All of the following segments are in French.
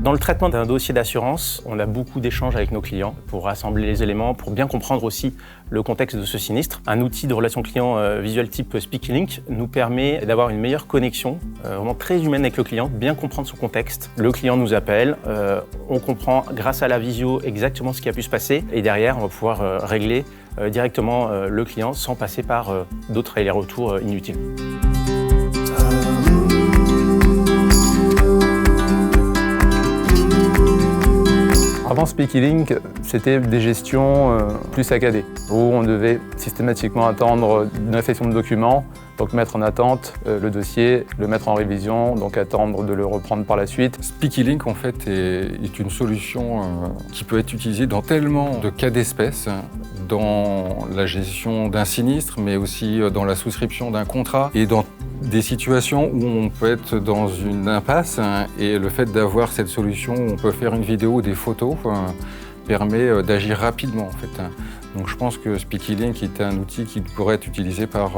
Dans le traitement d'un dossier d'assurance, on a beaucoup d'échanges avec nos clients pour rassembler les éléments, pour bien comprendre aussi le contexte de ce sinistre. Un outil de relation client visuel type SpeakyLink nous permet d'avoir une meilleure connexion, vraiment très humaine avec le client, bien comprendre son contexte. Le client nous appelle, on comprend grâce à la visio exactement ce qui a pu se passer et derrière on va pouvoir régler directement le client sans passer par d'autres allers-retours inutiles. Avant SpeakyLink, c'était des gestions plus saccadées, où on devait systématiquement attendre une réception de documents, donc mettre en attente le dossier, le mettre en révision, donc attendre de le reprendre par la suite. SpeakyLink en fait est une solution qui peut être utilisée dans tellement de cas d'espèce, dans la gestion d'un sinistre, mais aussi dans la souscription d'un contrat et dans des situations où on peut être dans une impasse et le fait d'avoir cette solution où on peut faire une vidéo ou des photos permet d'agir rapidement en fait. Donc je pense que SpeakyLink est un outil qui pourrait être utilisé par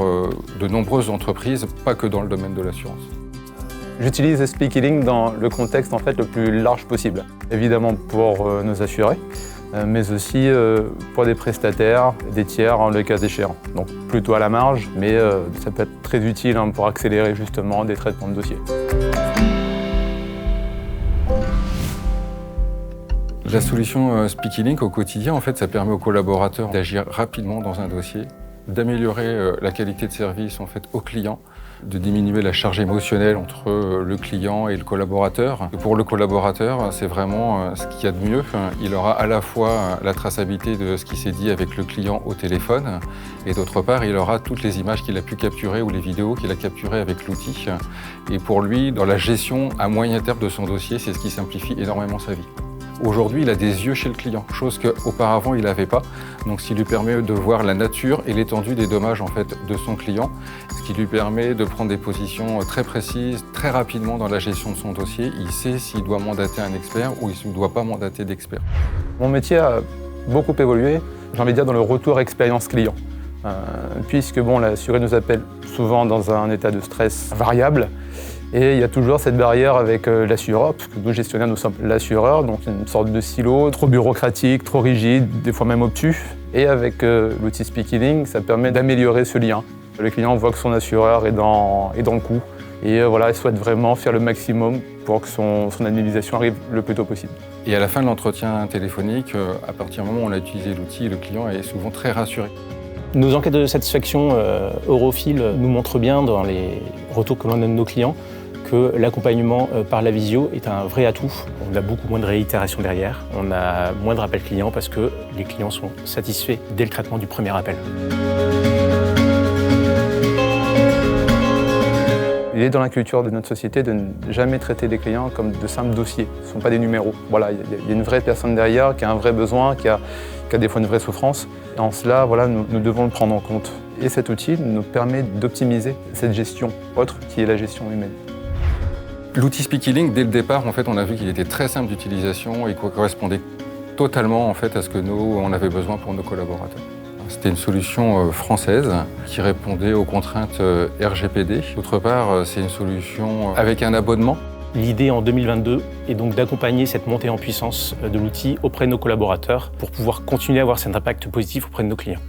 de nombreuses entreprises, pas que dans le domaine de l'assurance. J'utilise SpeakyLink dans le contexte en fait, le plus large possible. Évidemment pour nos assurés, mais aussi pour des prestataires, des tiers, le cas échéant. Donc plutôt à la marge, mais ça peut être très utile pour accélérer justement des traitements de dossiers. La solution SpeakyLink au quotidien, en fait, ça permet aux collaborateurs d'agir rapidement dans un dossier, d'améliorer la qualité de service en fait, au client, de diminuer la charge émotionnelle entre le client et le collaborateur. Et pour le collaborateur, c'est vraiment ce qu'il y a de mieux. Il aura à la fois la traçabilité de ce qui s'est dit avec le client au téléphone et d'autre part, il aura toutes les images qu'il a pu capturer ou les vidéos qu'il a capturées avec l'outil. Et pour lui, dans la gestion à moyen terme de son dossier, c'est ce qui simplifie énormément sa vie. Aujourd'hui, il a des yeux chez le client, chose qu'auparavant, il n'avait pas. Donc, ce qui lui permet de voir la nature et l'étendue des dommages en fait, de son client, ce qui lui permet de prendre des positions très précises, très rapidement dans la gestion de son dossier. Il sait s'il doit mandater un expert ou s'il ne doit pas mandater d'expert. Mon métier a beaucoup évolué, j'ai envie de dire, dans le retour expérience client. Puisque l'assuré nous appelle souvent dans un état de stress variable. Et il y a toujours cette barrière avec l'assureur, parce que nous gestionnaires, nous sommes l'assureur, donc une sorte de silo trop bureaucratique, trop rigide, des fois même obtus. Et avec l'outil SpeakyLink, ça permet d'améliorer ce lien. Le client voit que son assureur est dans le coup et il souhaite vraiment faire le maximum pour que son indemnisation arrive le plus tôt possible. Et à la fin de l'entretien téléphonique, à partir du moment où on a utilisé l'outil, le client est souvent très rassuré. Nos enquêtes de satisfaction Eurofil nous montrent bien dans les retours que l'on a de nos clients que l'accompagnement par la visio est un vrai atout. On a beaucoup moins de réitération derrière, on a moins de rappels clients parce que les clients sont satisfaits dès le traitement du premier appel. Il est dans la culture de notre société de ne jamais traiter les clients comme de simples dossiers. Ce ne sont pas des numéros. Voilà, il y a une vraie personne derrière qui a un vrai besoin, qui a des fois une vraie souffrance. Et en cela, nous devons le prendre en compte. Et cet outil nous permet d'optimiser cette gestion autre qui est la gestion humaine. L'outil SpeakyLink, dès le départ, en fait, on a vu qu'il était très simple d'utilisation et qu'il correspondait totalement en fait, à ce que nous, on avait besoin pour nos collaborateurs. C'était une solution française qui répondait aux contraintes RGPD. D'autre part, c'est une solution avec un abonnement. L'idée en 2022 est donc d'accompagner cette montée en puissance de l'outil auprès de nos collaborateurs pour pouvoir continuer à avoir cet impact positif auprès de nos clients.